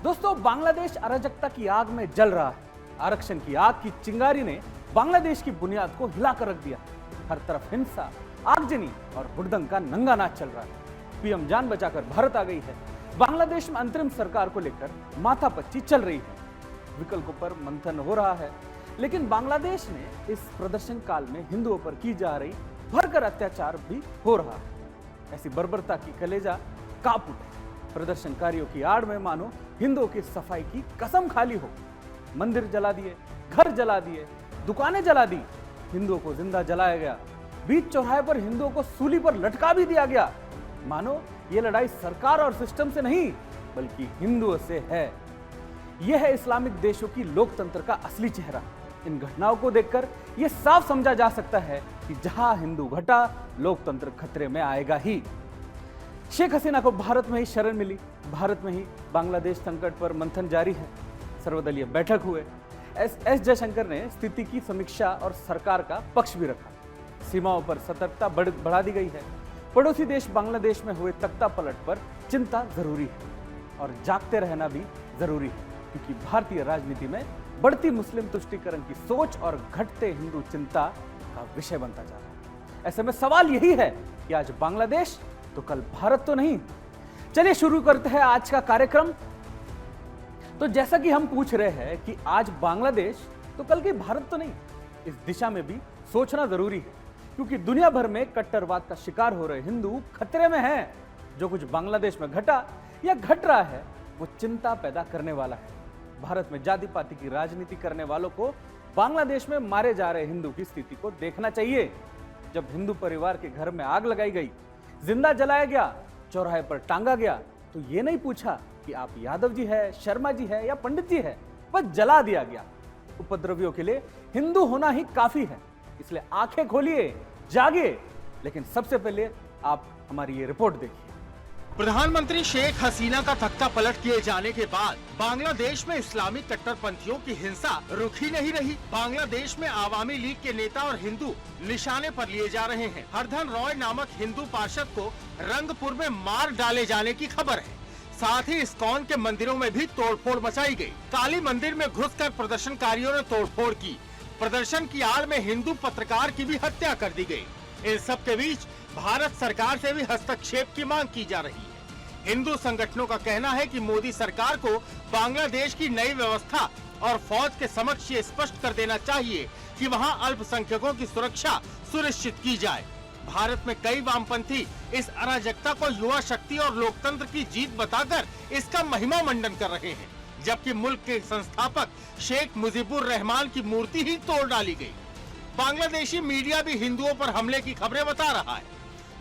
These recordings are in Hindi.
दोस्तों, बांग्लादेश अराजकता की आग में जल रहा है। आरक्षण की आग की चिंगारी ने बांग्लादेश की बुनियाद को हिलाकर रख दिया। हर तरफ हिंसा, आगजनी और हुड़दंग का नंगा नाच चल रहा है। पीएम जान बचाकर भारत आ गई है। बांग्लादेश में अंतरिम सरकार को लेकर माथापच्ची चल रही है। विकल्पों पर मंथन हो रहा है, लेकिन बांग्लादेश में इस प्रदर्शन काल में हिंदुओं पर की जा रही भरकर अत्याचार भी हो रहा है। ऐसी बर्बरता की कलेजा कांप उठे। प्रदर्शनकारियों की आड़ में मानो हिंदुओं की सफाई की कसम खाली हो। मंदिर जला दिए, घर जला दिए, दुकानें जला दी, हिंदुओं को जिंदा जलाया गया। बीच चौराहे पर हिंदुओं को सूली पर लटका भी दिया गया। मानो ये लड़ाई सरकार और सिस्टम से नहीं, बल्कि हिंदुओं से है। यह है इस्लामिक देशों की लोकतंत्र का असली चेहरा। इन घटनाओं को देखकर यह साफ समझा जा सकता है कि जहां हिंदू घटा, लोकतंत्र खतरे में आएगा ही। शेख हसीना को भारत में ही शरण मिली। भारत में ही बांग्लादेश संकट पर मंथन जारी है। सर्वदलीय बैठक हुए। एस जयशंकर ने स्थिति की समीक्षा और सरकार का पक्ष भी रखा। सीमाओं पर सतर्कता बढ़ा दी गई है। पड़ोसी देश बांग्लादेश में हुए तख्ता पलट पर चिंता जरूरी है और जागते रहना भी जरूरी है, क्योंकि भारतीय राजनीति में बढ़ती मुस्लिम तुष्टीकरण की सोच और घटते हिंदू चिंता का विषय बनता जा रहा है। ऐसे में सवाल यही है कि आज बांग्लादेश तो कल भारत तो नहीं। चलिए शुरू करते हैं आज का कार्यक्रम। तो जैसा कि हम पूछ रहे हैं कि आज बांग्लादेश तो कल की भारत तो नहीं, इस दिशा में भी सोचना जरूरी है, क्योंकि दुनिया भर में कट्टरवाद का शिकार हो रहे हिंदू खतरे में हैं। जो कुछ बांग्लादेश में घटा या घट रहा है, वो चिंता पैदा करने वाला है। भारत में जाति पाति की राजनीति करने वालों को बांग्लादेश में मारे जा रहे हिंदू की स्थिति को देखना चाहिए। जब हिंदू परिवार के घर में आग लगाई गई, जिंदा जलाया गया, चौराहे पर टांगा गया, तो ये नहीं पूछा कि आप यादव जी है, शर्मा जी है या पंडित जी है, बस जला दिया गया। उपद्रवियों के लिए हिंदू होना ही काफी है। इसलिए आंखें खोलिए, जागिए। लेकिन सबसे पहले आप हमारी ये रिपोर्ट देखिए। प्रधानमंत्री शेख हसीना का तख्ता पलट किए जाने के बाद बांग्लादेश में इस्लामिक कट्टरपंथियों की हिंसा रुक ही नहीं रही। बांग्लादेश में आवामी लीग के नेता और हिंदू निशाने पर लिए जा रहे हैं। हरधन रॉय नामक हिंदू पार्षद को रंगपुर में मार डाले जाने की खबर है। साथ ही इस्कॉन के मंदिरों में भी तोड़फोड़ मचाई गई। काली मंदिर में घुसकर प्रदर्शनकारियों ने तोड़फोड़ की। प्रदर्शन की आड़ में हिंदू पत्रकार की भी हत्या कर दी गई। इन सब के बीच भारत सरकार से भी हस्तक्षेप की मांग की जा रही है। हिंदू संगठनों का कहना है कि मोदी सरकार को बांग्लादेश की नई व्यवस्था और फौज के समक्ष ये स्पष्ट कर देना चाहिए कि वहां अल्पसंख्यकों की सुरक्षा सुनिश्चित की जाए। भारत में कई वामपंथी इस अराजकता को युवा शक्ति और लोकतंत्र की जीत बताकर इसका महिमा मंडन कर रहे हैं, जबकि मुल्क के संस्थापक शेख मुजीबुर रहमान की मूर्ति ही तोड़ डाली गई। बांग्लादेशी मीडिया भी हिंदुओं पर हमले की खबरें बता रहा है।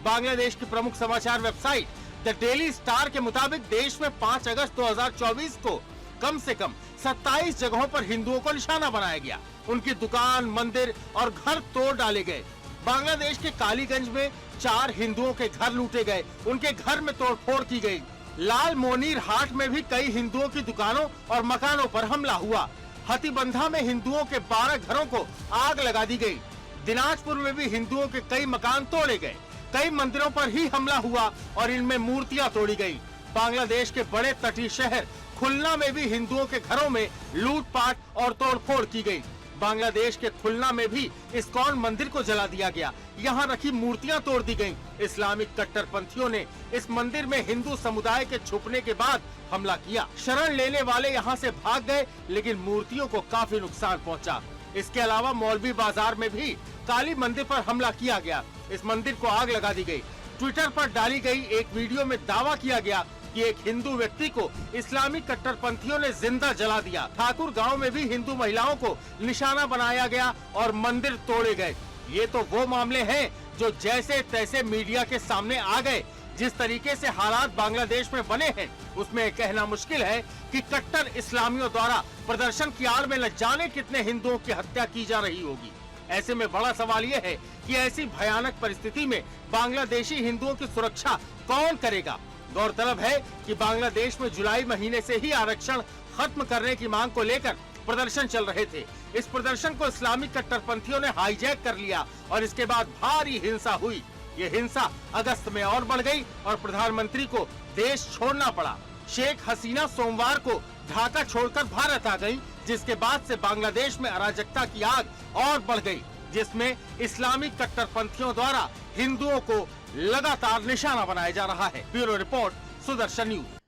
बांग्लादेश की प्रमुख समाचार वेबसाइट द डेली स्टार के मुताबिक देश में 5 अगस्त 2024 को कम से कम 27 जगहों पर हिंदुओं को निशाना बनाया गया। उनकी दुकान, मंदिर और घर तोड़ डाले गए। बांग्लादेश के कालीगंज में 4 हिंदुओं के घर लूटे गए, उनके घर में तोड़फोड़ की गई। लाल मोनीर हाट में भी कई हिंदुओं की दुकानों और मकानों पर हमला हुआ। हथीबंधा में हिंदुओं के 12 घरों को आग लगा दी गई। दिनाजपुर में भी हिंदुओं के कई मकान तोड़े गए। कई मंदिरों पर ही हमला हुआ और इनमें मूर्तियां तोड़ी गई। बांग्लादेश के बड़े तटीय शहर खुलना में भी हिंदुओं के घरों में लूटपाट और तोड़फोड़ की गई। बांग्लादेश के खुलना में भी इस्कॉन मंदिर को जला दिया गया। यहाँ रखी मूर्तियां तोड़ दी गईं। इस्लामिक कट्टरपंथियों ने इस मंदिर में हिंदू समुदाय के छुपने के बाद हमला किया। शरण लेने वाले यहाँ से भाग गए, लेकिन मूर्तियों को काफी नुकसान पहुँचा। इसके अलावा मौलवी बाजार में भी काली मंदिर पर हमला किया गया। इस मंदिर को आग लगा दी गई। ट्विटर पर डाली गई एक वीडियो में दावा किया गया कि एक हिंदू व्यक्ति को इस्लामिक कट्टरपंथियों ने जिंदा जला दिया। ठाकुर गांव में भी हिंदू महिलाओं को निशाना बनाया गया और मंदिर तोड़े गए। ये तो वो मामले हैं जो जैसे तैसे मीडिया के सामने आ गए। जिस तरीके से हालात बांग्लादेश में बने हैं, उसमें कहना मुश्किल है कि कट्टर इस्लामियों द्वारा प्रदर्शन की आड़ में न जाने कितने हिंदुओं की हत्या की जा रही होगी। ऐसे में बड़ा सवाल यह है कि ऐसी भयानक परिस्थिति में बांग्लादेशी हिंदुओं की सुरक्षा कौन करेगा। गौरतलब है कि बांग्लादेश में जुलाई महीने से ही आरक्षण खत्म करने की मांग को लेकर प्रदर्शन चल रहे थे। इस प्रदर्शन को इस्लामिक कट्टरपंथियों ने हाईजैक कर लिया और इसके बाद भारी हिंसा हुई। ये हिंसा अगस्त में और बढ़ गई और प्रधानमंत्री को देश छोड़ना पड़ा। शेख हसीना सोमवार को ढाका छोड़कर भारत आ गयी, जिसके बाद से बांग्लादेश में अराजकता की आग और बढ़ गई, जिसमें इस्लामिक कट्टरपंथियों द्वारा हिंदुओं को लगातार निशाना बनाया जा रहा है। Bureau report, Sudarshan news.